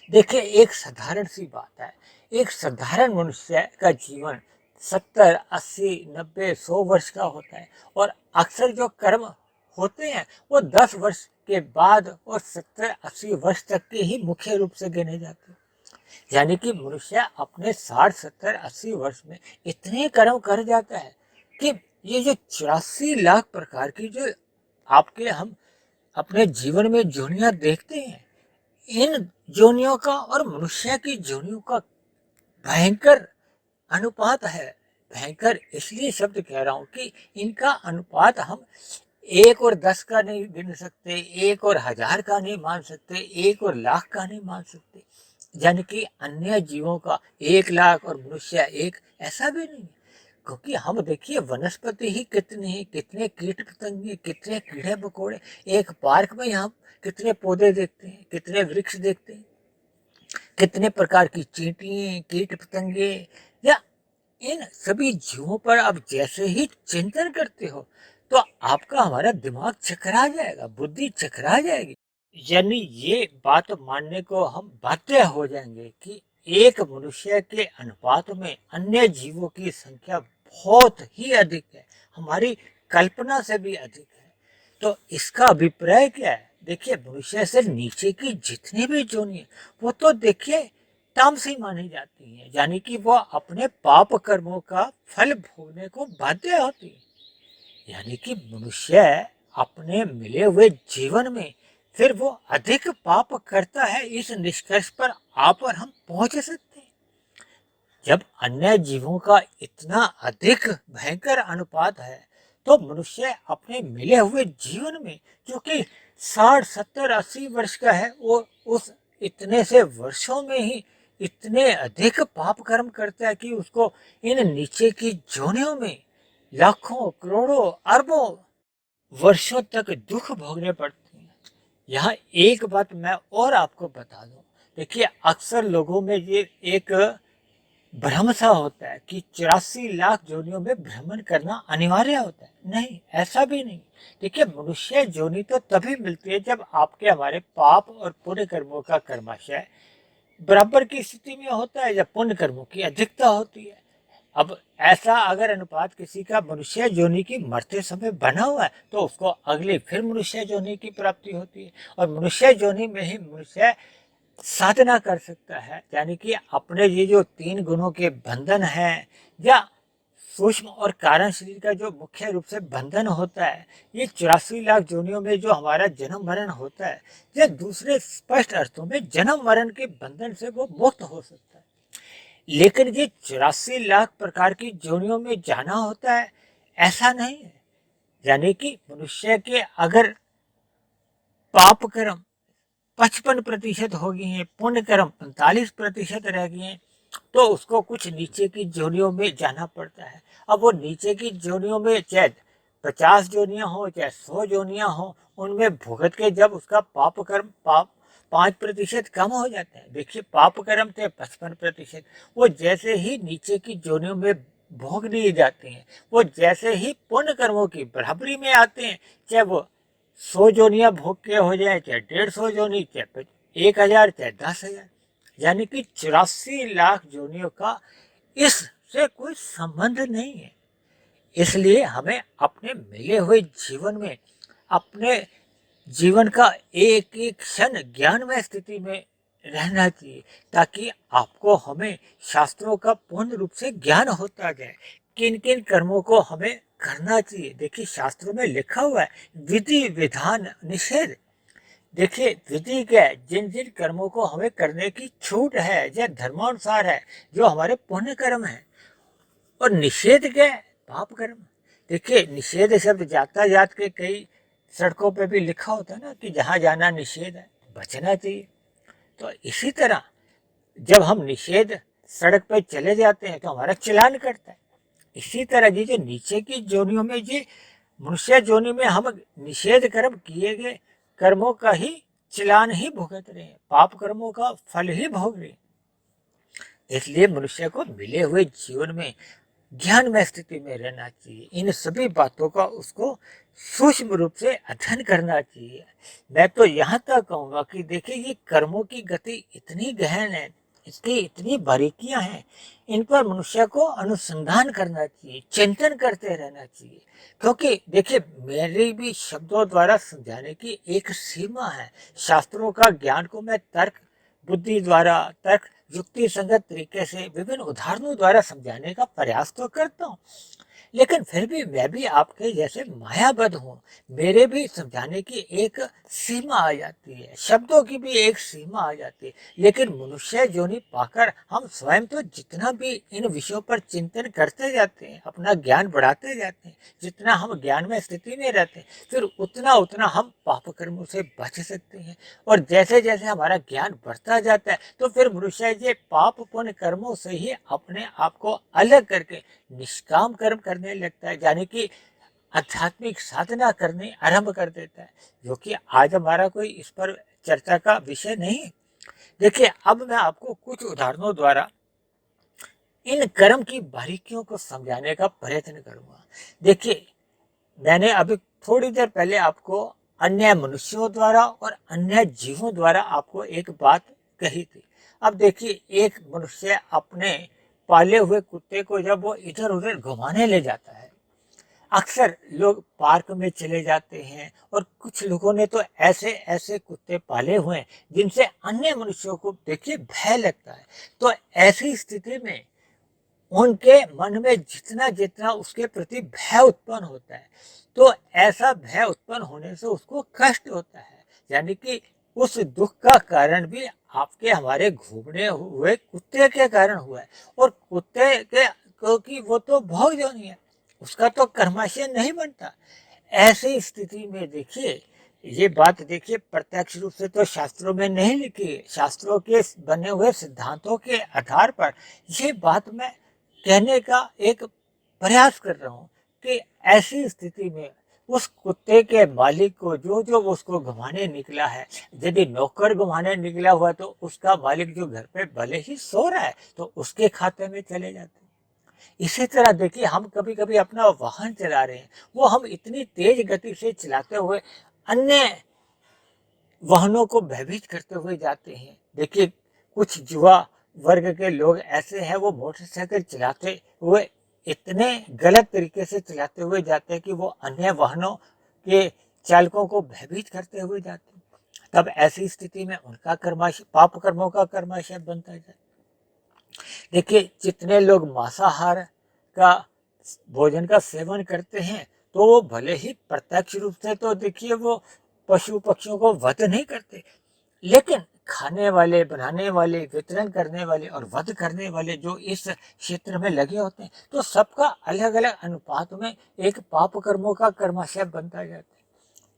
देखिए, एक साधारण सी बात है, एक साधारण मनुष्य का जीवन 70, 80, 90, 100 वर्ष का होता है, और अक्सर जो कर्म होते हैं वो 10 वर्ष के बाद और 70, 80 वर्ष तक के ही मुख्य रूप से गिने जाते हैं। यानी कि मनुष्य अपने 60, 70, 80 वर्ष में इतने कर्म कर जाता है कि ये जो 84 लाख प्रकार की जो आपके हम अपने जीवन में जोनियां देखते हैं, इन जोनियों का और मनुष्य की जोनियों का भयंकर अनुपात है। भयंकर इसलिए शब्द कह रहा हूं कि इनका अनुपात हम 1 और 10 का नहीं गिन सकते, 1 और 1000 का नहीं मान सकते, 1 और लाख का नहीं मान सकते। यानी कि अन्य जीवों का 1 लाख और मनुष्य 1, ऐसा भी नहीं। क्योंकि हम देखिए, वनस्पति ही कितने हैं, कितने कीट पतंगे, कितने कीड़े मकोड़े। एक पार्क में हम कितने पौधे देखते हैं, कितने वृक्ष देखते हैं, कितने प्रकार की चींटियां, कीट पतंगे, या इन सभी जीवों पर आप जैसे ही चिंतन करते हो तो आपका हमारा दिमाग चकरा जाएगा, बुद्धि चकरा जाएगी। यानी ये बात मानने को हम बाध्य हो जाएंगे कि एक मनुष्य के अनुपात में अन्य जीवों की संख्या बहुत ही अधिक है, हमारी कल्पना से भी अधिक है। तो इसका अभिप्राय क्या है? देखिए, मनुष्य से नीचे की जितनी भी जोनियां वो तो देखिए तामसी मानी जाती हैं, यानी कि वो अपने पाप कर्मों का फल भोगने को बाध्य होती है। यानी कि मनुष्य अपने मिले हुए जीवन में फिर वो अधिक पाप करता है, इस निष्कर्ष पर आप और हम पहुंच सकते हैं। जब अन्य जीवों का इतना अधिक भयंकर अनुपात है तो मनुष्य अपने मिले हुए जीवन में, जो कि 60, 70, 80 वर्ष का है, वो उस इतने से वर्षों में ही इतने अधिक पाप कर्म करता है कि उसको इन नीचे की जोनियों में लाखों, करोड़ों, अरबों वर्षों तक दुख भोगने पड़ते हैं। यहाँ एक बात मैं और आपको बता दूं, देखिए, अक्सर लोगों में ये एक भ्रम सा होता है कि 84 लाख जोनियों में भ्रमण करना अनिवार्य होता है। नहीं, ऐसा भी नहीं। देखिए, मनुष्य जोनि तो तभी मिलती है जब आपके हमारे पाप और पुण्य कर्मों का कर्माशय बराबर की स्थिति में होता है या पुण्य कर्मों की अधिकता होती है। अब ऐसा अगर अनुपात किसी का मनुष्य जोनि की मरते समय बना हुआ है तो उसको अगली फिर मनुष्य जोनि की प्राप्ति होती है, और मनुष्य जोनि में ही मनुष्य साधना कर सकता है। यानी कि अपने ये जो 3 गुणों के बंधन हैं, या सूक्ष्म और कारण शरीर का जो मुख्य रूप से बंधन होता है, ये 84 लाख जोनियों में जो हमारा जन्म मरण होता है, या दूसरे स्पष्ट अर्थों में जन्म मरण के बंधन से वो मुक्त हो सकता है। लेकिन ये 84 लाख प्रकार की जोनियों में जाना होता है, ऐसा नहीं है। यानी कि मनुष्य के अगर पाप कर्म 55% हो गई हैं, पुण्य कर्म 45% रह गए हैं, तो उसको कुछ नीचे की जोनियों में जाना पड़ता है। अब वो नीचे की जोनियों में चाहे 50 जोनियां हो, चाहे 100 जोनियां हो, उनमें भुगत के जब उसका पाप कर्म 5% कम हो जाता है। देखिए, पाप कर्म थे 55%, वो जैसे ही नीचे की जोनियों में भोग लिए जाते हैं, वो जैसे ही पुण्य कर्मों की बराबरी में आते हैं, चाहे वो 100 जोनियां भोग के हो जाए, चाहे 150 जोनी, चाहे 1000, चाहे 10,000, यानी कि 84 लाख जोनियों का इससे कोई संबंध नहीं है। इसलिए हमें अपने मिले हुए जीवन में अपने जीवन का एक एक क्षण ज्ञानमय स्थिति में रहना चाहिए, ताकि आपको हमें शास्त्रों का पूर्ण रूप से ज्ञान होता जाए, किन किन कर्मों को हमें करना चाहिए। देखिए, शास्त्रों में लिखा हुआ है विधि विधान निषेध, देखिए विधि के जिन जिन कर्मों को हमें करने की छूट है या धर्मानुसार है, जो हमारे पुण्य कर्म है, और निषेध क्या है, पाप कर्म। देखिए निषेध शब्द यातायात के कई सड़कों पे भी लिखा होता है ना कि जहाँ जाना निषेध है, बचना चाहिए। तो इसी तरह जब हम निषेध सड़क पे चले जाते हैं तो हमारा चालान कटता है। इसी तरह ये जो नीचे की जोनियों में, ये मनुष्य जोनि में हम निषेध कर्म किए गए कर्मों का ही चालान ही भुगत रहे हैं, पाप कर्मों का फल ही भोग रहे हैं। इसलिए मनुष्य को मिले हुए जीवन में ज्ञानमय स्थिति में रहना चाहिए। इन सभी बातों का उसको सूक्ष्म रूप से अध्ययन करना चाहिए। मैं तो यहाँ तक कहूँगा कि देखिए ये कर्मों की गति इतनी गहन है, इसकी इतनी बारीकियां हैं, इन पर मनुष्य को अनुसंधान करना चाहिए, चिंतन करते रहना चाहिए। क्योंकि देखिए मेरी भी शब्दों द्वारा समझाने की एक सीमा है। शास्त्रों का ज्ञान को मैं तर्क बुद्धि द्वारा, तर्क युक्ति संगत तरीके से विभिन्न उदाहरणों द्वारा समझाने का प्रयास तो करता हूँ, लेकिन फिर भी मैं भी आपके जैसे मायाबद्ध हूँ। मेरे भी समझाने की एक सीमा आ जाती है, शब्दों की भी एक सीमा आ जाती है। लेकिन मनुष्य जोनि पाकर हम स्वयं तो जितना भी इन विषयों पर चिंतन करते जाते हैं, अपना ज्ञान बढ़ाते जाते हैं, जितना हम ज्ञान में स्थिति में रहते हैं, फिर उतना उतना हम पाप कर्मों से बच सकते हैं। और जैसे जैसे हमारा ज्ञान बढ़ता जाता है तो फिर मनुष्य ये पाप पुण्य कर्मों से ही अपने आप को अलग करके निष्काम कर्म करने लगता है, यानी कि आध्यात्मिक साधना करने आरंभ कर देता है, जो कि आज हमारा कोई इस पर चर्चा का विषय नहीं है। देखिए अब मैं आपको कुछ उदाहरणों द्वारा इन कर्म की बारीकियों को समझाने का प्रयत्न करूंगा। देखिए मैंने अभी थोड़ी देर पहले आपको अन्य मनुष्यों द्वारा और अन्य जीवों द्वारा आपको एक बात कही थी। अब देखिए एक मनुष्य अपने पाले हुए कुत्ते को जब वो इधर उधर घुमाने ले जाता है, अक्सर लोग पार्क में चले जाते हैं और कुछ लोगों ने तो ऐसे ऐसे कुत्ते पाले हुए हैं जिनसे अन्य मनुष्यों को देखिए भय लगता है। तो ऐसी स्थिति में उनके मन में जितना जितना उसके प्रति भय उत्पन्न होता है, तो ऐसा भय उत्पन्न होने से उसको कष्ट होता है, यानी कि उस दुख का कारण भी आपके हमारे घूमने हुए कुत्ते के कारण हुआ है। और कुत्ते के क्योंकि वो तो भोग जो नहीं है, उसका तो कर्माशय नहीं बनता। ऐसी स्थिति में देखिए ये बात देखिए प्रत्यक्ष रूप से तो शास्त्रों में नहीं लिखी है, शास्त्रों के बने हुए सिद्धांतों के आधार पर ये बात मैं कहने का एक प्रयास कर रहा हूँ कि ऐसी स्थिति में उस कुत्ते के मालिक को जो जो उसको घुमाने निकला है, यदि नौकर घुमाने निकला हुआ तो उसका मालिक जो घर पे भले ही सो रहा है तो उसके खाते में चले जाते हैं। इसी तरह देखिए हम कभी कभी अपना वाहन चला रहे हैं, वो हम इतनी तेज गति से चलाते हुए अन्य वाहनों को भयभीत करते हुए जाते हैं। देखिए कुछ युवा वर्ग के लोग ऐसे हैं, वो मोटरसाइकिल चलाते हुए इतने गलत तरीके से चलाते हुए जाते हैं कि वो अन्य वाहनों के चालकों को भयभीत करते हुए जाते हैं। तब ऐसी स्थिति में उनका कर्माशय पाप कर्मों का कर्माशय बनता जाता है। देखिए जितने लोग मांसाहार का भोजन का सेवन करते हैं तो वो भले ही प्रत्यक्ष रूप से तो देखिए वो पशु पक्षियों को वध नहीं करते, लेकिन खाने वाले, बनाने वाले, वितरण करने वाले और वध करने वाले जो इस क्षेत्र में लगे होते हैं, तो सबका अलग अलग अनुपात में एक पाप कर्मों का कर्माशय बनता जाता है।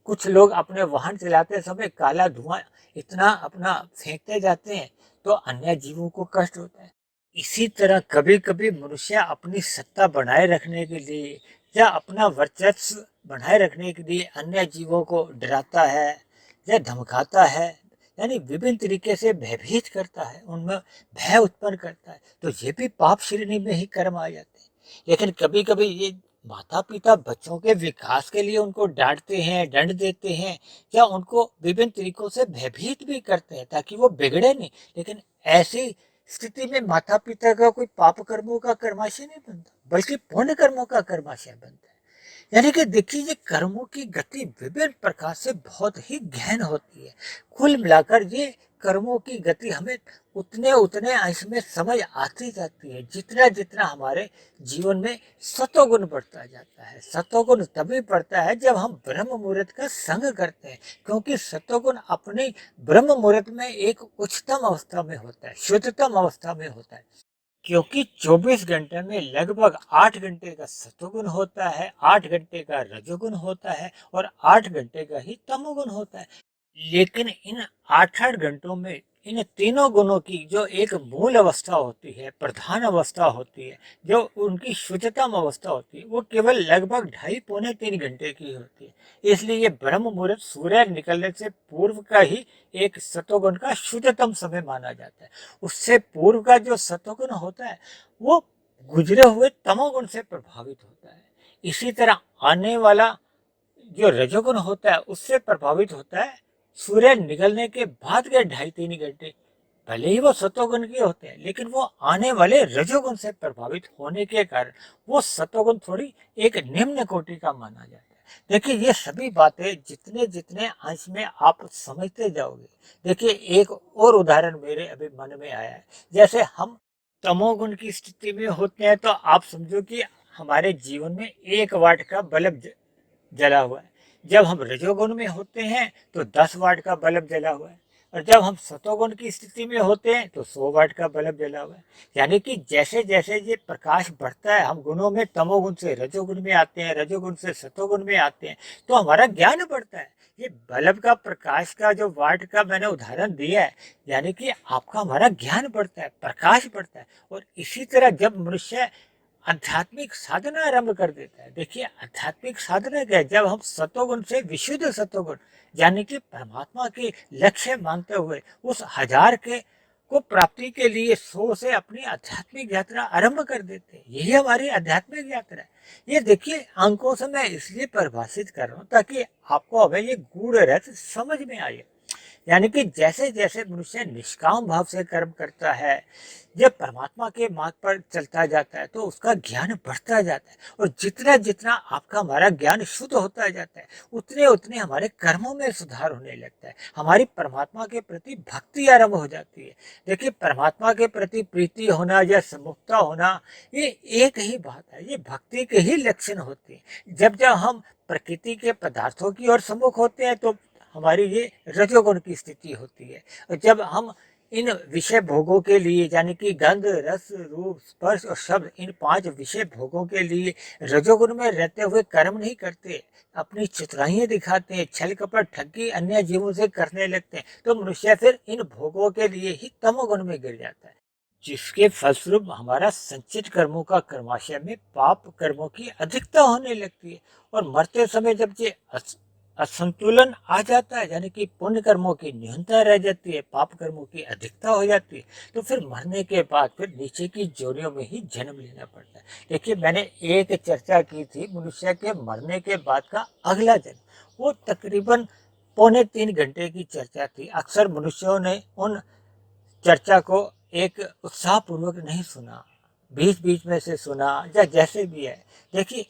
कुछ लोग अपने वाहन चलाते समय काला धुआं इतना अपना फेंकते जाते हैं तो अन्य जीवों को कष्ट होता है। इसी तरह कभी कभी मनुष्य अपनी सत्ता बनाए रखने के लिए या अपना वर्चस्व बनाए रखने के लिए अन्य जीवों को डराता है या धमकाता है, यानी विभिन्न तरीके से भयभीत करता है, उनमें भय उत्पन्न करता है। तो ये भी पाप श्रेणी में ही कर्म आ जाते हैं। लेकिन कभी कभी ये माता पिता बच्चों के विकास के लिए उनको डांटते हैं, दंड देते हैं या उनको विभिन्न तरीकों से भयभीत भी करते हैं ताकि वो बिगड़े नहीं। लेकिन ऐसी स्थिति में माता पिता का कोई पाप कर्मों का कर्माशय नहीं बनता, बल्कि पुण्य कर्मों का कर्माशय बनता है। यानी कि देखिए ये कर्मों की गति विभिन्न प्रकार से बहुत ही गहन होती है। कुल मिलाकर ये कर्मों की गति हमें उतने उतने अंश में समझ आती जाती है जितना जितना हमारे जीवन में सतोगुण बढ़ता जाता है। सतोगुण तभी बढ़ता है जब हम ब्रह्म मुहूर्त का संग करते हैं, क्योंकि सतोगुण अपनी ब्रह्म मुहूर्त में एक उच्चतम अवस्था में होता है, शुद्धतम अवस्था में होता है। क्योंकि 24 घंटे में लगभग 8 घंटे का सतोगुण होता है, 8 घंटे का रजोगुण होता है और 8 घंटे का ही तमोगुण होता है। लेकिन इन 8-8 घंटों में इन तीनों गुणों की जो एक मूल अवस्था होती है, प्रधान अवस्था होती है, जो उनकी शुद्धतम अवस्था होती है, वो केवल लगभग 2.5-3 घंटे की होती है। इसलिए ये ब्रह्म मुहूर्त सूर्य निकलने से पूर्व का ही एक सतोगुण का शुद्धतम समय माना जाता है। उससे पूर्व का जो सतोगुण होता है वो गुजरे हुए तमोगुण से प्रभावित होता है। इसी तरह आने वाला जो रजोगुण होता है उससे प्रभावित होता है सूर्य निकलने के बाद के 2.5-3 घंटे। भले ही वो सतोगुण के होते हैं, लेकिन वो आने वाले रजोगुण से प्रभावित होने के कारण वो सतोगुण थोड़ी एक निम्न कोटि का माना जाता है। देखिए, ये सभी बातें जितने जितने अंश में आप समझते जाओगे, देखिए एक और उदाहरण मेरे अभी मन में आया है। जैसे हम तमोगुण की स्थिति में होते हैं तो आप समझो कि हमारे जीवन में 1 वाट का बल्ब जला हुआ है। जब हम रजोगुण में होते हैं तो 10 वाट का बल्ब जला हुआ है, और जब हम सतोगुण की स्थिति में होते हैं तो 100 वाट का बल्ब जला हुआ है। यानी कि जैसे जैसे ये प्रकाश बढ़ता है, हम गुणों में तमोगुण से रजोगुण में आते हैं, रजोगुण से सतोगुण में आते हैं, तो हमारा ज्ञान बढ़ता है। ये बल्ब का प्रकाश का जो वाट का मैंने उदाहरण दिया है, यानी कि आपका हमारा ज्ञान बढ़ता है, प्रकाश बढ़ता है। और इसी तरह जब मनुष्य आध्यात्मिक साधना आरंभ कर देता है, देखिए आध्यात्मिक साधना क्या है, जब हम सतोगुण से विशुद्ध सतोगुण यानी कि परमात्मा के लक्ष्य मानते हुए उस 1000 के को प्राप्ति के लिए 100 से अपनी आध्यात्मिक यात्रा आरंभ कर देते हैं। यही हमारी आध्यात्मिक यात्रा है। ये देखिए अंकों से मैं इसलिए परिभाषित कर रहा हूँ ताकि आपको हमें ये गूढ़ रहस्य समझ में आए। यानी कि जैसे जैसे मनुष्य निष्काम भाव से कर्म करता है, जब परमात्मा के मार्ग पर चलता जाता है तो उसका ज्ञान बढ़ता जाता है। और जितना जितना आपका हमारा ज्ञान शुद्ध होता जाता है, उतने उतने हमारे कर्मों में सुधार होने लगता है, हमारी परमात्मा के प्रति भक्ति आरंभ हो जाती है। देखिए, परमात्मा के प्रति प्रीति होना या सम्मुखता होना, ये एक ही बात है, ये भक्ति के ही लक्षण होते हैं। जब जब हम प्रकृति के पदार्थों की ओर सम्मुख होते हैं तो हमारी ये रजोगुण की स्थिति होती है। और जब हम इन विषय भोगों के लिए यानी कि गंध, रस, रूप, स्पर्श और शब्द, इन 5 विषय भोगों के लिए रजोगुण में रहते हुए कर्म नहीं करते, अपनी चतुराइयां दिखाते हैं, छल कपट ठगी अन्य जीवों से करने लगते हैं, तो मनुष्य फिर इन भोगों के लिए ही तमोगुण में गिर जाता है, जिसके फलस्वरूप हमारा संचित कर्मों का कर्माशय में पाप कर्मों की अधिकता होने लगती है। और मरते समय जब ये असंतुलन आ जाता है, यानी कि पुण्य कर्मों की न्यूनता रह जाती है, पाप कर्मों की अधिकता हो जाती है, तो फिर मरने के बाद फिर नीचे की जोनियों में ही जन्म लेना पड़ता है। देखिए, मैंने एक चर्चा की थी मनुष्य के मरने के बाद का अगला जन्म, वो तकरीबन 2.25 घंटे की चर्चा थी। अक्सर मनुष्यों ने उन चर्चा को एक उत्साहपूर्वक नहीं सुना, बीच बीच में से सुना या जैसे भी है। देखिए,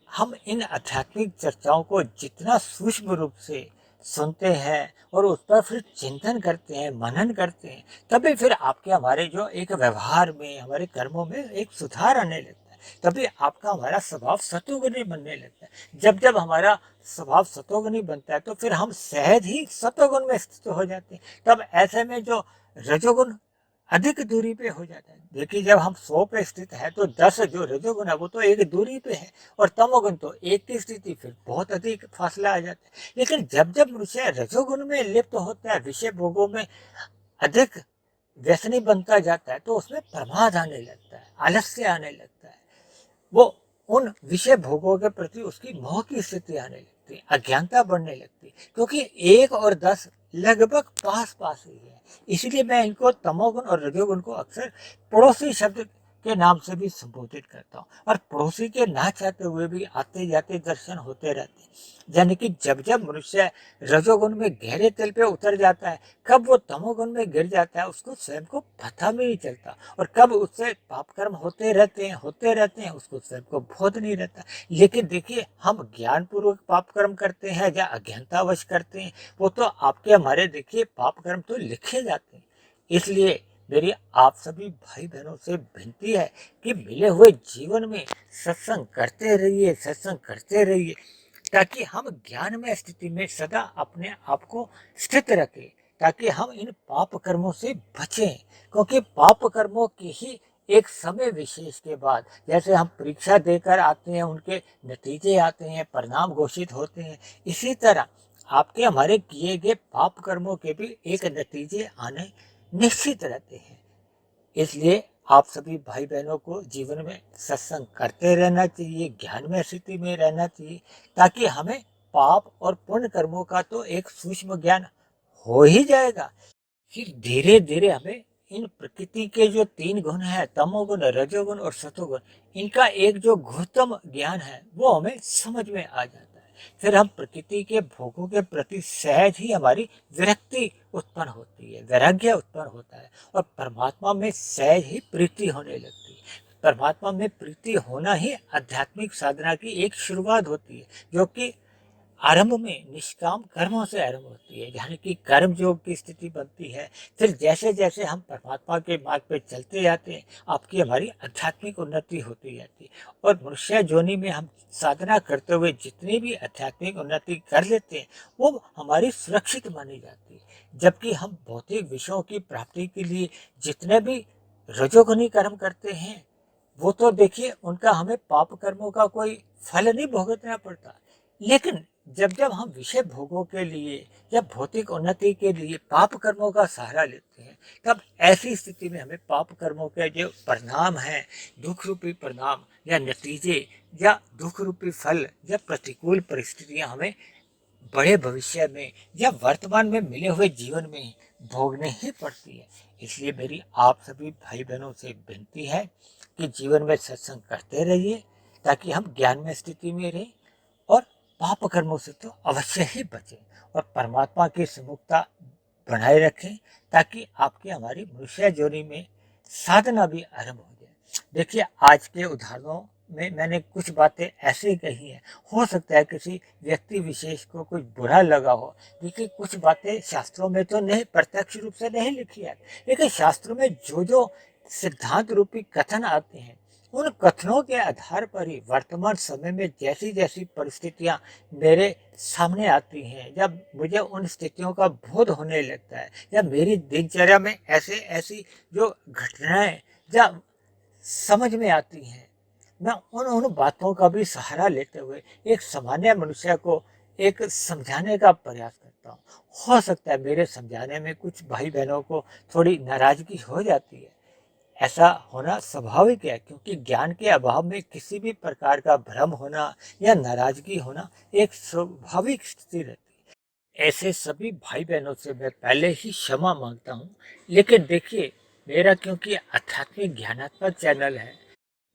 हम इन आध्यात्मिक चर्चाओं को जितना सूक्ष्म रूप से सुनते हैं और उस पर फिर चिंतन करते हैं, मनन करते हैं, तभी फिर आपके हमारे जो एक व्यवहार में, हमारे कर्मों में एक सुधार आने लगता है। तभी आपका हमारा स्वभाव सतोगुणी बनने लगता है। जब जब हमारा स्वभाव सतोगुणी बनता है तो फिर हम सहज ही सतोगुण में स्थित हो जाते हैं। तब ऐसे में जो रजोगुण अधिक दूरी पे हो जाता है। देखिए, जब हम 100 पे स्थित है तो 10 जो रजोगुण है वो तो एक दूरी पे है, और तमोगुण तो एक की स्थिति, फिर बहुत अधिक फासला आ जाता है। लेकिन जब जब मनुष्य रजोगुण में लिप्त होता है, विषय भोगों में अधिक व्यसनी बनता जाता है, तो उसमें प्रमाद आने लगता है, आलस्य आने लगता है, वो उन विषय भोगों के प्रति उसकी मोह की स्थिति आने लगती है, अज्ञानता बढ़ने लगती है, क्योंकि 1 और 10 लगभग पास पास ही है। इसलिए मैं इनको तमोगुण और रजोगुण को अक्सर पड़ोसी शब्द के नाम से भी संबोधित करता हूँ, और पड़ोसी के ना चाहते हुए भी आते जाते दर्शन होते रहते हैं। यानी कि जब जब मनुष्य रजोगुण में गहरे तल पे उतर जाता है, कब वो तमोगुण में गिर जाता है उसको स्वयं को पता भी नहीं चलता, और कब उससे पाप कर्म होते रहते हैं उसको स्वयं को बोध नहीं रहता। लेकिन देखिए, हम ज्ञान पूर्वक पाप कर्म करते हैं या अज्ञानतावश करते हैं, वो तो आपके हमारे देखिए पाप कर्म तो लिखे जाते हैं। इसलिए मेरी आप सभी भाई बहनों से विनती है कि मिले हुए जीवन में सत्संग करते रहिए, ताकि हम ज्ञान में स्थिति में सदा अपने आप को स्थित रखें, ताकि हम इन पाप कर्मों से बचें। क्योंकि पाप कर्मों की ही एक समय विशेष के बाद, जैसे हम परीक्षा देकर आते हैं, उनके नतीजे आते हैं, परिणाम घोषित होते हैं, इसी तरह आपके हमारे किए गए पाप कर्मों के भी एक नतीजे आने निश्चित रहते हैं। इसलिए आप सभी भाई बहनों को जीवन में सत्संग करते रहना चाहिए, ज्ञान में स्थिति में रहना चाहिए, ताकि हमें पाप और पुण्य कर्मों का तो एक सूक्ष्म ज्ञान हो ही जाएगा। फिर धीरे धीरे हमें इन प्रकृति के जो 3 गुण हैं, तमोगुण, रजोगुण और सतोगुण, इनका एक जो गुह्यतम ज्ञान है वो हमें समझ में आ जाता है। फिर हम प्रकृति के भोगों के प्रति सहज ही हमारी विरक्ति उत्पन्न होती है, वैराग्य उत्पन्न होता है, और परमात्मा में सहज ही प्रीति होने लगती है। परमात्मा में प्रीति होना ही आध्यात्मिक साधना की एक शुरुआत होती है, जो कि आरंभ में निष्काम कर्मों से आरंभ होती है, यानी कि कर्म योग की स्थिति बनती है। फिर जैसे जैसे हम परमात्मा के मार्ग पे चलते जाते हैं, आपकी हमारी आध्यात्मिक उन्नति होती जाती है, और मनुष्य जोनि में हम साधना करते हुए जितनी भी आध्यात्मिक उन्नति कर लेते हैं वो हमारी सुरक्षित मानी जाती है। जबकि हम भौतिक विषयों की प्राप्ति के लिए जितने भी रजोगुनी कर्म करते हैं, वो तो देखिए उनका हमें पाप कर्मों का कोई फल नहीं भुगतना पड़ता। लेकिन जब जब हम विषय भोगों के लिए या भौतिक उन्नति के लिए पाप कर्मों का सहारा लेते हैं, तब ऐसी स्थिति में हमें पाप कर्मों के जो परिणाम हैं, दुख रूपी परिणाम या नतीजे या दुख रूपी फल या प्रतिकूल परिस्थितियां हमें बड़े भविष्य में या वर्तमान में मिले हुए जीवन में भोगने ही पड़ती है। इसलिए मेरी आप सभी भाई बहनों से विनती है कि जीवन में सत्संग करते रहिए, ताकि हम ज्ञान में स्थिति में रहें, और पाप कर्मों से तो अवश्य ही बचें, और परमात्मा की सुमुखता बनाए रखें, ताकि आपकी हमारी मनुष्य जोनि में साधना भी आरंभ हो जाए। देखिए, आज के उदाहरणों में मैंने कुछ बातें ऐसे कही हैं, हो सकता है किसी व्यक्ति विशेष को कुछ बुरा लगा हो। देखिए, कुछ बातें शास्त्रों में तो नहीं प्रत्यक्ष रूप से नहीं लिखी है, लेकिन शास्त्रों में जो जो सिद्धांत रूपी कथन आते हैं, उन कथनों के आधार पर ही वर्तमान समय में जैसी जैसी परिस्थितियां मेरे सामने आती हैं, जब मुझे उन स्थितियों का बोध होने लगता है, या मेरी दिनचर्या में ऐसे ऐसी जो घटनाएं जब समझ में आती हैं, मैं उन उन बातों का भी सहारा लेते हुए एक सामान्य मनुष्य को एक समझाने का प्रयास करता हूँ। हो सकता है मेरे समझाने में कुछ भाई बहनों को थोड़ी नाराजगी हो जाती है। ऐसा होना स्वाभाविक है, क्योंकि ज्ञान के अभाव में किसी भी प्रकार का भ्रम होना या नाराजगी होना एक स्वाभाविक स्थिति रहती है। ऐसे सभी भाई बहनों से मैं पहले ही क्षमा मांगता हूँ। लेकिन देखिए, मेरा क्योंकि आध्यात्मिक ज्ञानात्मक चैनल है,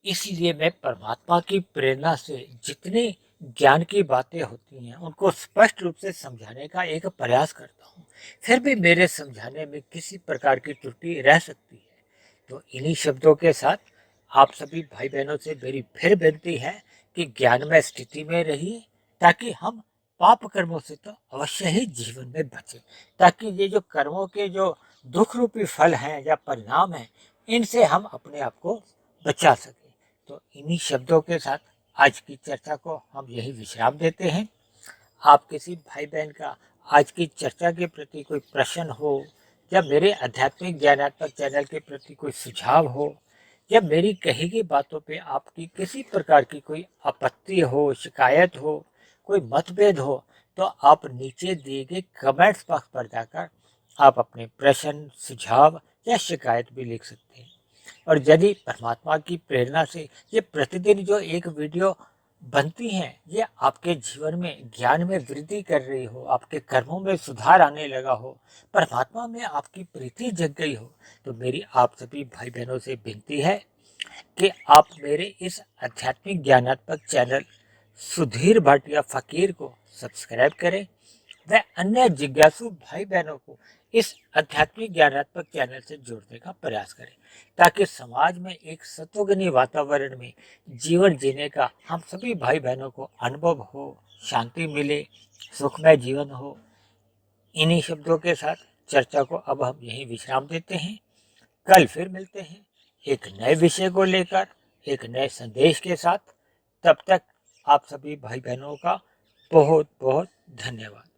इसलिए मैं परमात्मा की प्रेरणा से जितनी ज्ञान की बातें होती हैं उनको स्पष्ट रूप से समझाने का एक प्रयास करता हूँ। फिर भी मेरे समझाने में किसी प्रकार की त्रुटि रह सकती है, तो इन्हीं शब्दों के साथ आप सभी भाई बहनों से मेरी फिर विनती है कि ज्ञान में स्थिति में रहिए, ताकि हम पाप कर्मों से तो अवश्य ही जीवन में बचें, ताकि ये जो कर्मों के जो दुख रूपी फल हैं या परिणाम हैं, इनसे हम अपने आप को बचा सकें। तो इन्हीं शब्दों के साथ आज की चर्चा को हम यही विश्राम देते हैं। आप किसी भाई बहन का आज की चर्चा के प्रति कोई प्रश्न हो, या मेरे आध्यात्मिक ज्ञानात्मक चैनल के प्रति कोई सुझाव हो, या मेरी कही गई बातों पे आपकी किसी प्रकार की कोई आपत्ति हो, शिकायत हो, कोई मतभेद हो, तो आप नीचे दिए गए कमेंट्स बॉक्स पर जाकर आप अपने प्रश्न, सुझाव या शिकायत भी लिख सकते हैं। और यदि परमात्मा की प्रेरणा से ये प्रतिदिन जो एक वीडियो बनती हैं, ये आपके जीवन में ज्ञान में वृद्धि कर रही हो, आपके कर्मों में सुधार आने लगा हो, परमात्मा में आपकी प्रीति जग गई हो, तो मेरी आप सभी भाई बहनों से विनती है कि आप मेरे इस आध्यात्मिक ज्ञानात्मक चैनल सुधीर भाटिया फकीर को सब्सक्राइब करें व अन्य जिज्ञासु भाई बहनों को इस आध्यात्मिक ज्ञानात्मक चैनल से जोड़ने का प्रयास करें, ताकि समाज में एक सतोगुनी वातावरण में जीवन जीने का हम सभी भाई बहनों को अनुभव हो, शांति मिले, सुखमय जीवन हो। इन्हीं शब्दों के साथ चर्चा को अब हम यहीं विश्राम देते हैं। कल फिर मिलते हैं एक नए विषय को लेकर, एक नए संदेश के साथ। तब तक आप सभी भाई बहनों का बहुत बहुत धन्यवाद।